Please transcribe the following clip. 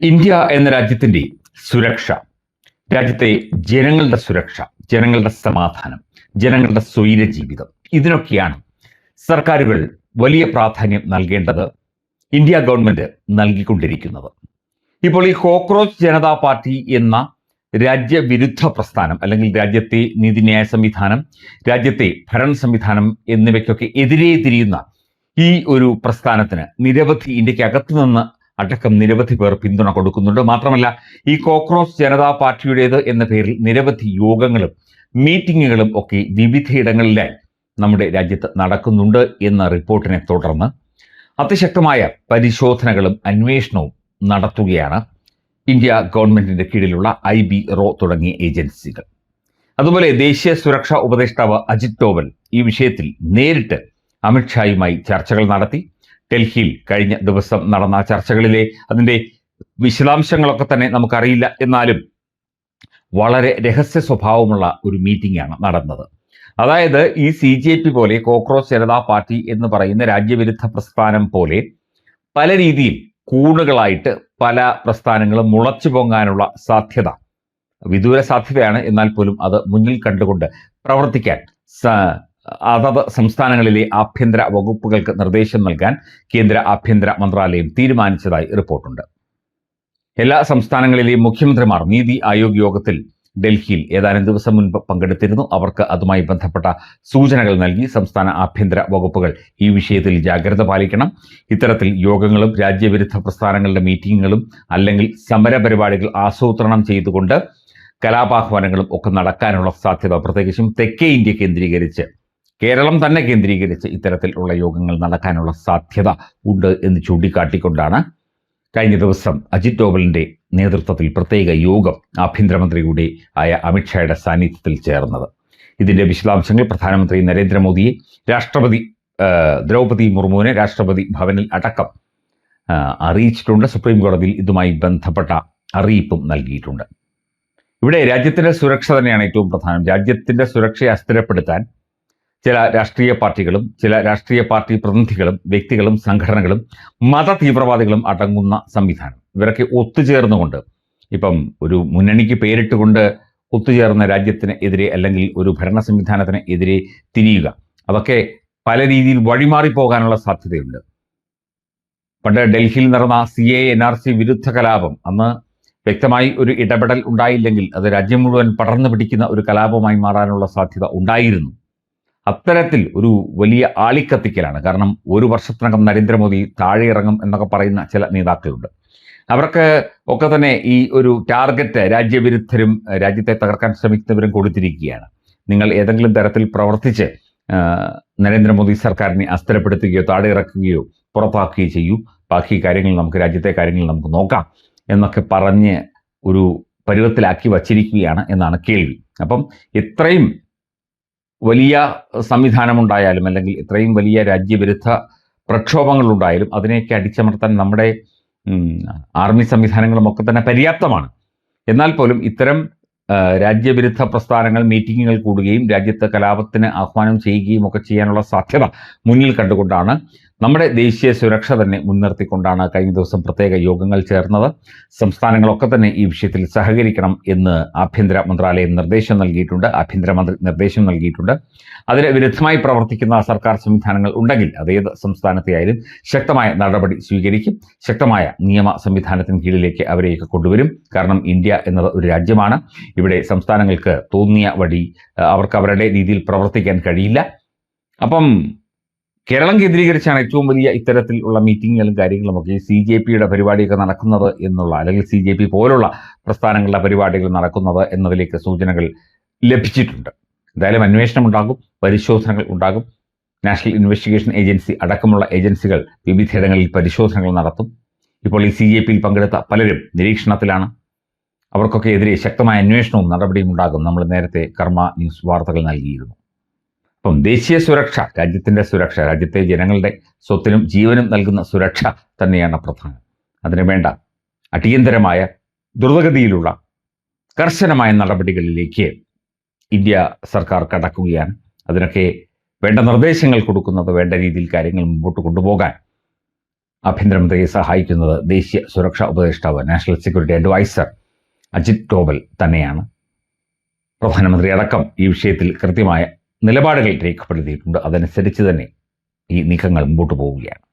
India എന്ന രാജ്യത്തിന്റെ സുരക്ഷ, രാജ്യത്തെ ജനങ്ങളുടെ സുരക്ഷ, ജനങ്ങളുടെ സമാധാനം, ജനങ്ങളുടെ സ്വൈര ജീവിതം, ഇതിനൊക്കെയാണ് സർക്കാരുകൾ വലിയ പ്രാധാന്യം നൽകേണ്ടത്. ഇന്ത്യ ഗവൺമെന്റ് നൽകിക്കൊണ്ടിരിക്കുന്നത്. ഇപ്പോൾ ഈ കോക്രോച്ച് ജനതാ പാർട്ടി എന്ന രാജ്യവിരുദ്ധ പ്രസ്ഥാനം, അല്ലെങ്കിൽ രാജ്യത്തെ നീതിന്യായ സംവിധാനം, രാജ്യത്തെ ഭരണ സംവിധാനം എന്നിവയ്ക്കൊക്കെ എതിരെ തിരിയുന്ന ഈ ഒരു പ്രസ്ഥാനത്തിന് നിരവധി, ഇന്ത്യക്കകത്തു നിന്ന് അടക്കം നിരവധി പേർ പിന്തുണ കൊടുക്കുന്നുണ്ട്. മാത്രമല്ല, ഈ കോക്രോച്ച് ജനതാ പാർട്ടിയുടേത് എന്ന പേരിൽ നിരവധി യോഗങ്ങളും മീറ്റിങ്ങുകളും ഒക്കെ വിവിധയിടങ്ങളിലായി നമ്മുടെ രാജ്യത്ത് നടക്കുന്നുണ്ട് എന്ന റിപ്പോർട്ടിനെ തുടർന്ന് അതിശക്തമായ പരിശോധനകളും അന്വേഷണവും നടത്തുകയാണ് ഇന്ത്യ ഗവൺമെന്റിന്റെ കീഴിലുള്ള IB റോ തുടങ്ങിയ ഏജൻസികൾ. അതുപോലെ ദേശീയ സുരക്ഷാ ഉപദേഷ്ടാവ് അജിത് ഡോവൽ ഈ വിഷയത്തിൽ നേരിട്ട് അമിത്ഷായുമായി ചർച്ചകൾ നടത്തി. ഡൽഹിയിൽ കഴിഞ്ഞ ദിവസം നടന്ന ചർച്ചകളിലെ അതിൻ്റെ വിശദാംശങ്ങളൊക്കെ തന്നെ നമുക്കറിയില്ല, എന്നാലും വളരെ രഹസ്യ സ്വഭാവമുള്ള ഒരു മീറ്റിംഗാണ് നടന്നത്. അതായത് ഈ CJP പോലെ, കോക്രോച്ച് ജനതാ പാർട്ടി എന്ന് പറയുന്ന രാജ്യവിരുദ്ധ പ്രസ്ഥാനം പോലെ പല രീതിയിൽ കൂണുകളായിട്ട് പല പ്രസ്ഥാനങ്ങളും മുളച്ചു പൊങ്ങാനുള്ള സാധ്യത, വിദൂര സാധ്യതയാണ്, എന്നാൽ പോലും അത് മുന്നിൽ കണ്ടുകൊണ്ട് പ്രവർത്തിക്കാൻ അതത് സംസ്ഥാനങ്ങളിലെ ആഭ്യന്തര വകുപ്പുകൾക്ക് നിർദ്ദേശം നൽകാൻ കേന്ദ്ര ആഭ്യന്തര മന്ത്രാലയം തീരുമാനിച്ചതായി റിപ്പോർട്ടുണ്ട്. എല്ലാ സംസ്ഥാനങ്ങളിലെയും മുഖ്യമന്ത്രിമാർ നീതി ആയോഗ് യോഗത്തിൽ ഡൽഹിയിൽ ഏതാനും ദിവസം മുൻപ് പങ്കെടുത്തിരുന്നു. അവർക്ക് അതുമായി ബന്ധപ്പെട്ട സൂചനകൾ നൽകി. സംസ്ഥാന ആഭ്യന്തര വകുപ്പുകൾ ഈ വിഷയത്തിൽ ജാഗ്രത പാലിക്കണം. ഇത്തരത്തിൽ യോഗങ്ങളും രാജ്യവിരുദ്ധ പ്രസ്ഥാനങ്ങളുടെ മീറ്റിങ്ങുകളും അല്ലെങ്കിൽ സമര പരിപാടികൾ ആസൂത്രണം ചെയ്തുകൊണ്ട് കലാപാഹ്വാനങ്ങളും ഒക്കെ നടക്കാനുള്ള സാധ്യത, പ്രത്യേകിച്ചും തെക്കേ ഇന്ത്യ കേന്ദ്രീകരിച്ച്, കേരളം തന്നെ കേന്ദ്രീകരിച്ച് ഇത്തരത്തിലുള്ള യോഗങ്ങൾ നടക്കാനുള്ള സാധ്യത ഉണ്ട് എന്ന് ചൂണ്ടിക്കാട്ടിക്കൊണ്ടാണ് കഴിഞ്ഞ ദിവസം അജിത് ഡോവലിന്റെ നേതൃത്വത്തിൽ പ്രത്യേക യോഗം ആഭ്യന്തരമന്ത്രിയുടെ ആയ അമിത്ഷായുടെ സാന്നിധ്യത്തിൽ ചേർന്നത്. ഇതിന്റെ വിശദാംശങ്ങൾ പ്രധാനമന്ത്രി നരേന്ദ്രമോദിയെ, രാഷ്ട്രപതി ദ്രൗപദി മുർമുവിനെ രാഷ്ട്രപതി ഭവനിൽ അടക്കം അറിയിച്ചിട്ടുണ്ട്. സുപ്രീം കോടതിയിൽ ഇതുമായി ബന്ധപ്പെട്ട അറിയിപ്പും നൽകിയിട്ടുണ്ട്. ഇവിടെ രാജ്യത്തിന്റെ സുരക്ഷ തന്നെയാണ് ഏറ്റവും പ്രധാനം. രാജ്യത്തിന്റെ സുരക്ഷയെ അസ്ഥിരപ്പെടുത്താൻ ചില രാഷ്ട്രീയ പാർട്ടികളും ചില രാഷ്ട്രീയ പാർട്ടി പ്രതിനിധികളും വ്യക്തികളും സംഘടനകളും മത തീവ്രവാദികളും അടങ്ങുന്ന സംവിധാനം, ഇവരൊക്കെ ഒത്തുചേർന്നുകൊണ്ട്, ഇപ്പം ഒരു മുന്നണിക്ക് പേരിട്ടുകൊണ്ട് ഒത്തുചേർന്ന രാജ്യത്തിന് എതിരെ അല്ലെങ്കിൽ ഒരു ഭരണ സംവിധാനത്തിന് എതിരെ തിരിയുക, അതൊക്കെ പല രീതിയിൽ വഴിമാറിപ്പോകാനുള്ള സാധ്യതയുണ്ട്. പണ്ട് ഡൽഹിയിൽ നടന്ന CAA NRC വിരുദ്ധ കലാപം, അന്ന് വ്യക്തമായി ഒരു ഇടപെടൽ ഉണ്ടായില്ലെങ്കിൽ അത് രാജ്യം മുഴുവൻ പടർന്നു പിടിക്കുന്ന ഒരു കലാപമായി മാറാനുള്ള സാധ്യത ഉണ്ടായിരുന്നു. അത്തരത്തിൽ ഒരു വലിയ ആളിക്കത്തിക്കലാണ്. കാരണം ഒരു വർഷത്തിനകം നരേന്ദ്രമോദി താഴെ ഇറങ്ങും എന്നൊക്കെ പറയുന്ന ചില നേതാക്കളുണ്ട്. അവർക്ക് ഒക്കെ തന്നെ ഈ ഒരു ടാർഗറ്റ് രാജ്യവിരുദ്ധരും രാജ്യത്തെ തകർക്കാൻ ശ്രമിക്കുന്നവരും കൊടുത്തിരിക്കുകയാണ്. നിങ്ങൾ ഏതെങ്കിലും തരത്തിൽ പ്രവർത്തിച്ച് നരേന്ദ്രമോദി സർക്കാരിനെ അസ്ഥിരപ്പെടുത്തുകയോ താഴെ ഇറക്കുകയോ പുറത്താക്കുകയോ ചെയ്യൂ, ബാക്കി കാര്യങ്ങൾ നമുക്ക്, രാജ്യത്തെ കാര്യങ്ങൾ നമുക്ക് നോക്കാം എന്നൊക്കെ പറഞ്ഞ് ഒരു പരുവത്തിലാക്കി വച്ചിരിക്കുകയാണ് എന്നാണ് കേൾവി. അപ്പം ഇത്രയും വലിയ സംവിധാനമുണ്ടായാലും അല്ലെങ്കിൽ ഇത്രയും വലിയ രാജ്യവിരുദ്ധ പ്രക്ഷോഭങ്ങളുണ്ടായാലും അതിനെയൊക്കെ അടിച്ചമർത്താൻ നമ്മുടെ ആർമി സംവിധാനങ്ങളും ഒക്കെ തന്നെ പര്യാപ്തമാണ്. എന്നാൽ പോലും ഇത്തരം രാജ്യവിരുദ്ധ പ്രസ്ഥാനങ്ങൾ മീറ്റിങ്ങുകൾ കൂടുകയും രാജ്യത്ത് കലാപത്തിന് ആഹ്വാനം ചെയ്യുകയും ഒക്കെ ചെയ്യാനുള്ള സാധ്യത മുന്നിൽ കണ്ടുകൊണ്ടാണ്, നമ്മുടെ ദേശീയ സുരക്ഷ തന്നെ മുൻനിർത്തിക്കൊണ്ടാണ് കഴിഞ്ഞ ദിവസം പ്രത്യേക യോഗങ്ങൾ ചേർന്നത്. സംസ്ഥാനങ്ങളൊക്കെ തന്നെ ഈ വിഷയത്തിൽ സഹകരിക്കണം എന്ന് ആഭ്യന്തര മന്ത്രാലയം നിർദ്ദേശം നൽകിയിട്ടുണ്ട്. ആഭ്യന്തരമന്ത്രി നിർദ്ദേശം നൽകിയിട്ടുണ്ട്. അതിന് വിരുദ്ധമായി പ്രവർത്തിക്കുന്ന സർക്കാർ സംവിധാനങ്ങൾ ഉണ്ടെങ്കിൽ അതേത് സംസ്ഥാനത്തെയായാലും ശക്തമായ നടപടി സ്വീകരിക്കും. ശക്തമായ നിയമ സംവിധാനത്തിന് കീഴിലേക്ക് അവരെയൊക്കെ കൊണ്ടുവരും. കാരണം ഇന്ത്യ എന്നത് ഒരു രാജ്യമാണ്. ഇവിടെ സംസ്ഥാനങ്ങൾക്ക് തോന്നിയ വഴി അവർക്ക് അവരുടെ രീതിയിൽ പ്രവർത്തിക്കാൻ കഴിയില്ല. അപ്പം കേരളം കേന്ദ്രീകരിച്ചാണ് ഏറ്റവും വലിയ ഇത്തരത്തിലുള്ള മീറ്റിങ്ങുകളും കാര്യങ്ങളും ഒക്കെ CJPയുടെ പരിപാടിയൊക്കെ നടക്കുന്നത് എന്നുള്ള, അല്ലെങ്കിൽ CJP പോലുള്ള പ്രസ്ഥാനങ്ങളുടെ പരിപാടികൾ നടക്കുന്നത് എന്നതിലേക്ക് സൂചനകൾ ലഭിച്ചിട്ടുണ്ട്. എന്തായാലും അന്വേഷണം ഉണ്ടാകും, പരിശോധനകൾ ഉണ്ടാകും. നാഷണൽ ഇൻവെസ്റ്റിഗേഷൻ ഏജൻസി അടക്കമുള്ള ഏജൻസികൾ വിവിധയിടങ്ങളിൽ പരിശോധനകൾ നടത്തും. ഇപ്പോൾ ഈ CJPയിൽ പങ്കെടുത്ത പലരും നിരീക്ഷണത്തിലാണ്. അവർക്കൊക്കെ എതിരെ ശക്തമായ അന്വേഷണവും നടപടിയും ഉണ്ടാകും. നമ്മൾ നേരത്തെ കർമ്മ ന്യൂസ് വാർത്തകൾ നൽകിയിരുന്നു. അപ്പം ദേശീയ സുരക്ഷ, രാജ്യത്തിൻ്റെ സുരക്ഷ, രാജ്യത്തെ ജനങ്ങളുടെ സ്വത്തിനും ജീവനും നൽകുന്ന സുരക്ഷ തന്നെയാണ് പ്രധാനം. അതിനു വേണ്ട അടിയന്തരമായ ദ്രുതഗതിയിലുള്ള കർശനമായ നടപടികളിലേക്ക് ഇന്ത്യ സർക്കാർ കടക്കുകയാണ്. അതിനൊക്കെ വേണ്ട നിർദ്ദേശങ്ങൾ കൊടുക്കുന്നത്, വേണ്ട രീതിയിൽ കാര്യങ്ങൾ മുമ്പോട്ട് കൊണ്ടുപോകാൻ ആഭ്യന്തരമന്ത്രിയെ സഹായിക്കുന്നത് ദേശീയ സുരക്ഷാ ഉപദേഷ്ടാവ് national security adviser Ajit Doval തന്നെയാണ്. പ്രധാനമന്ത്രി അടക്കം ഈ വിഷയത്തിൽ കൃത്യമായ നിലപാടുകൾ രേഖപ്പെടുത്തിയിട്ടുണ്ട്. അതനുസരിച്ച് തന്നെ ഈ നീക്കങ്ങൾ മുമ്പോട്ട് പോവുകയാണ്.